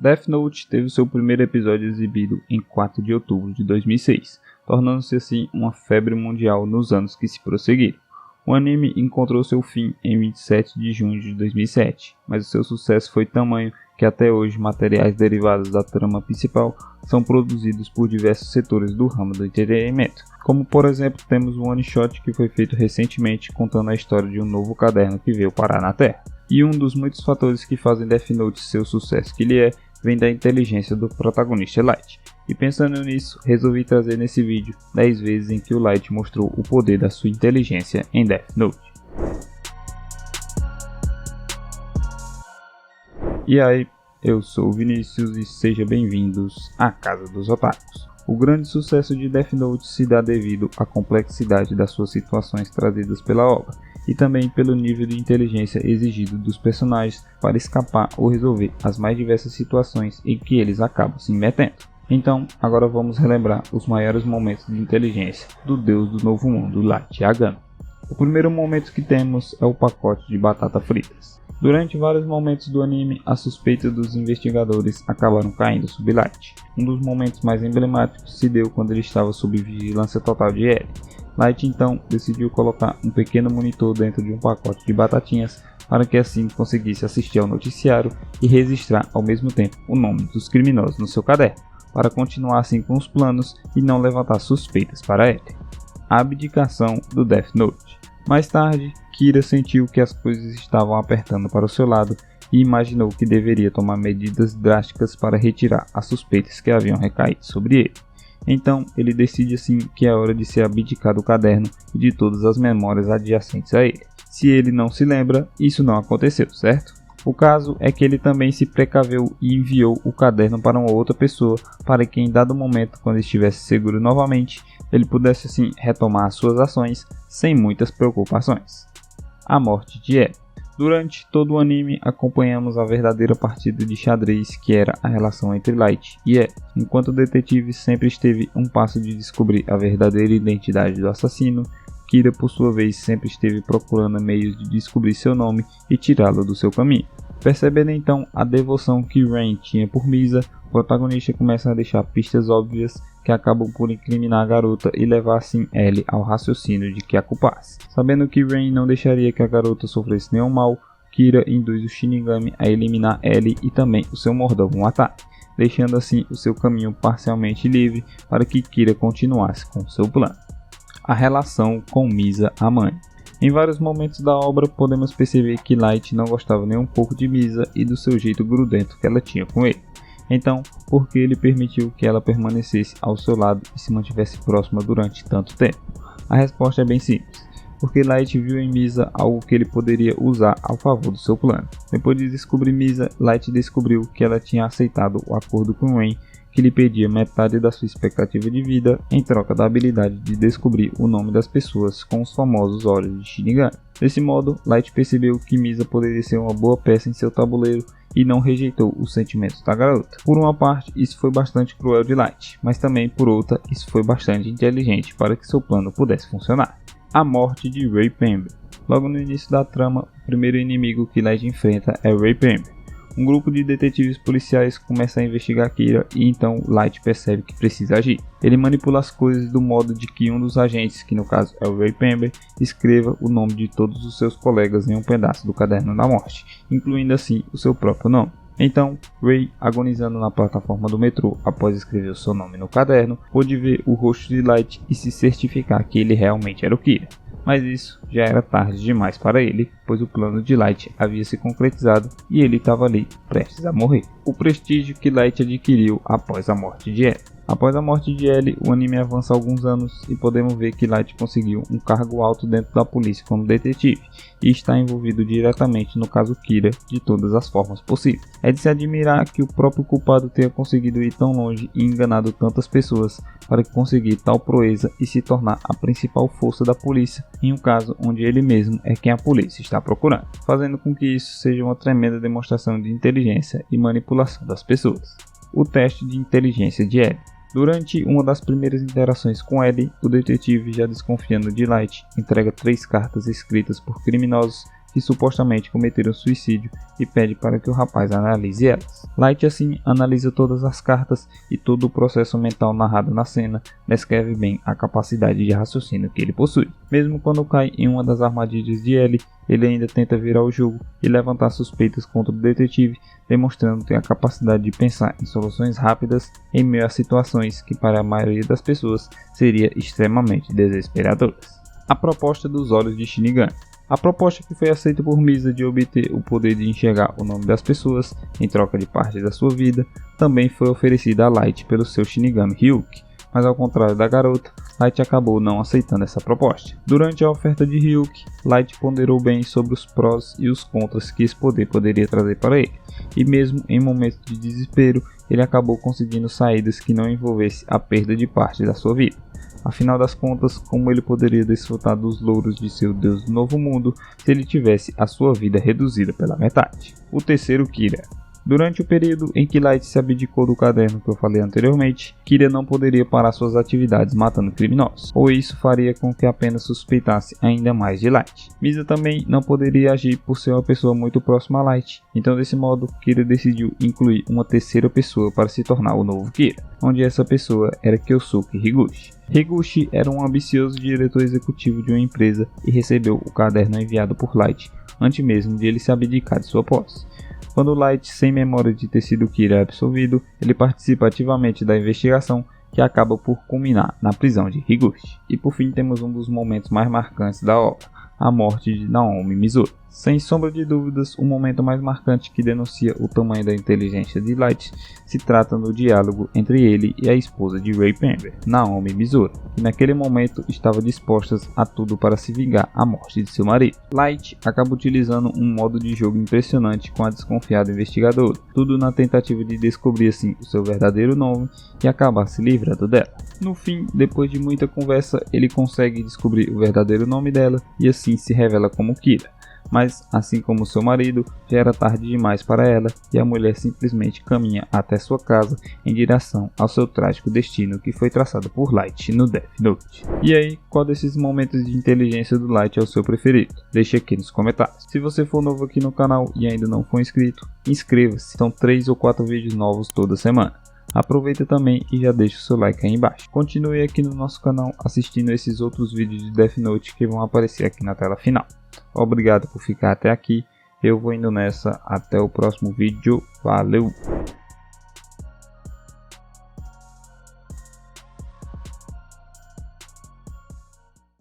Death Note teve seu primeiro episódio exibido em 4 de outubro de 2006, tornando-se assim uma febre mundial nos anos que se prosseguiram. O anime encontrou seu fim em 27 de junho de 2007, mas o seu sucesso foi tamanho que até hoje materiais derivados da trama principal são produzidos por diversos setores do ramo do entretenimento. Como por exemplo, temos um one shot que foi feito recentemente contando a história de um novo caderno que veio parar na Terra. E um dos muitos fatores que fazem Death Note ser o sucesso que ele é, vem da inteligência do protagonista Light. E pensando nisso, resolvi trazer nesse vídeo 10 vezes em que o Light mostrou o poder da sua inteligência em Death Note. E aí, eu sou o Vinícius e sejam bem-vindos à Casa dos Otakus. O grande sucesso de Death Note se dá devido à complexidade das suas situações trazidas pela obra, e também pelo nível de inteligência exigido dos personagens para escapar ou resolver as mais diversas situações em que eles acabam se metendo. Então, agora vamos relembrar os maiores momentos de inteligência do deus do novo mundo, Light Yagami. O primeiro momento que temos é o pacote de batata fritas. Durante vários momentos do anime, as suspeitas dos investigadores acabaram caindo sobre Light. Um dos momentos mais emblemáticos se deu quando ele estava sob vigilância total de L. Light então decidiu colocar um pequeno monitor dentro de um pacote de batatinhas para que assim conseguisse assistir ao noticiário e registrar ao mesmo tempo o nome dos criminosos no seu caderno, para continuar assim com os planos e não levantar suspeitas para ele. A abdicação do Death Note. Mais tarde, Kira sentiu que as coisas estavam apertando para o seu lado e imaginou que deveria tomar medidas drásticas para retirar as suspeitas que haviam recaído sobre ele. Então, ele decide assim que é hora de se abdicar do caderno e de todas as memórias adjacentes a ele. Se ele não se lembra, isso não aconteceu, certo? O caso é que ele também se precaveu e enviou o caderno para uma outra pessoa para que em dado momento, quando estivesse seguro novamente, ele pudesse assim retomar as suas ações sem muitas preocupações. A morte de L. Durante todo o anime, acompanhamos a verdadeira partida de xadrez que era a relação entre Light e L. Enquanto o detetive sempre esteve um passo de descobrir a verdadeira identidade do assassino, Kira por sua vez sempre esteve procurando meios de descobrir seu nome e tirá-lo do seu caminho. Percebendo então a devoção que Rain tinha por Misa, o protagonista começa a deixar pistas óbvias que acabam por incriminar a garota e levar assim Ellie ao raciocínio de que a culpasse. Sabendo que Rain não deixaria que a garota sofresse nenhum mal, Kira induz o Shinigami a eliminar Ellie e também o seu mordomo Ataque, deixando assim o seu caminho parcialmente livre para que Kira continuasse com seu plano. A relação com Misa, a mãe. Em vários momentos da obra podemos perceber que Light não gostava nem um pouco de Misa e do seu jeito grudento que ela tinha com ele. Então, por que ele permitiu que ela permanecesse ao seu lado e se mantivesse próxima durante tanto tempo? A resposta é bem simples. Porque Light viu em Misa algo que ele poderia usar ao favor do seu plano. Depois de descobrir Misa, Light descobriu que ela tinha aceitado o acordo com Rain, que lhe pedia metade da sua expectativa de vida em troca da habilidade de descobrir o nome das pessoas com os famosos olhos de Shinigami. Desse modo, Light percebeu que Misa poderia ser uma boa peça em seu tabuleiro e não rejeitou os sentimentos da garota. Por uma parte, isso foi bastante cruel de Light, mas também por outra, isso foi bastante inteligente para que seu plano pudesse funcionar. A morte de Ray Pember. Logo no início da trama, o primeiro inimigo que Light enfrenta é Ray Pember. Um grupo de detetives policiais começa a investigar Kira e então Light percebe que precisa agir. Ele manipula as coisas do modo de que um dos agentes, que no caso é o Ray Pember, escreva o nome de todos os seus colegas em um pedaço do caderno da morte, incluindo assim o seu próprio nome. Então, Ray, agonizando na plataforma do metrô após escrever o seu nome no caderno, pôde ver o rosto de Light e se certificar que ele realmente era o Kira. Mas isso já era tarde demais para ele, pois o plano de Light havia se concretizado e ele estava ali, prestes a morrer. O prestígio que Light adquiriu após a morte de Ellie. Após a morte de Ellie, o anime avança alguns anos e podemos ver que Light conseguiu um cargo alto dentro da polícia como detetive e está envolvido diretamente no caso Kira de todas as formas possíveis. É de se admirar que o próprio culpado tenha conseguido ir tão longe e enganado tantas pessoas para conseguir tal proeza e se tornar a principal força da polícia em um caso onde ele mesmo é quem a polícia está procurando, fazendo com que isso seja uma tremenda demonstração de inteligência e manipulação das pessoas. O teste de inteligência de Ellie. Durante uma das primeiras interações com Ellie, o detetive, já desconfiando de Light, entrega 3 cartas escritas por criminosos que supostamente cometeram suicídio e pede para que o rapaz analise elas. Light assim analisa todas as cartas e todo o processo mental narrado na cena descreve bem a capacidade de raciocínio que ele possui. Mesmo quando cai em uma das armadilhas de Ellie, ele ainda tenta virar o jogo e levantar suspeitas contra o detetive, demonstrando ter a capacidade de pensar em soluções rápidas em meio a situações que para a maioria das pessoas seria extremamente desesperadoras. A proposta dos olhos de Shinigami. A proposta que foi aceita por Misa de obter o poder de enxergar o nome das pessoas em troca de parte da sua vida também foi oferecida a Light pelo seu Shinigami Ryuki, mas ao contrário da garota, Light acabou não aceitando essa proposta. Durante a oferta de Ryuki, Light ponderou bem sobre os prós e os contras que esse poder poderia trazer para ele, e mesmo em momentos de desespero, ele acabou conseguindo saídas que não envolvessem a perda de parte da sua vida. Afinal das contas, como ele poderia desfrutar dos louros de seu Deus do Novo Mundo se ele tivesse a sua vida reduzida pela metade? O terceiro Kira. Durante o período em que Light se abdicou do caderno que eu falei anteriormente, Kira não poderia parar suas atividades matando criminosos, ou isso faria com que apenas suspeitasse ainda mais de Light. Misa também não poderia agir por ser uma pessoa muito próxima a Light, então desse modo Kira decidiu incluir uma terceira pessoa para se tornar o novo Kira, onde essa pessoa era Kyosuke Higuchi. Higuchi era um ambicioso diretor executivo de uma empresa e recebeu o caderno enviado por Light antes mesmo de ele se abdicar de sua posse. Quando Light, sem memória de ter sido Kira absolvido, ele participa ativamente da investigação que acaba por culminar na prisão de Higuchi. E por fim temos um dos momentos mais marcantes da obra, a morte de Naomi Misora. Sem sombra de dúvidas, o momento mais marcante que denuncia o tamanho da inteligência de Light se trata no diálogo entre ele e a esposa de Ray Pember, Naomi Misora, que naquele momento estava dispostas a tudo para se vingar a morte de seu marido. Light acaba utilizando um modo de jogo impressionante com a desconfiada investigadora, tudo na tentativa de descobrir assim o seu verdadeiro nome e acabar se livrando dela. No fim, depois de muita conversa, ele consegue descobrir o verdadeiro nome dela e assim se revela como Kira. Mas, assim como seu marido, já era tarde demais para ela e a mulher simplesmente caminha até sua casa em direção ao seu trágico destino que foi traçado por Light no Death Note. E aí, qual desses momentos de inteligência do Light é o seu preferido? Deixe aqui nos comentários. Se você for novo aqui no canal e ainda não for inscrito, inscreva-se, são 3 ou 4 vídeos novos toda semana. Aproveita também e já deixa o seu like aí embaixo. Continue aqui no nosso canal assistindo esses outros vídeos de Death Note que vão aparecer aqui na tela final. Obrigado por ficar até aqui, eu vou indo nessa, até o próximo vídeo, valeu!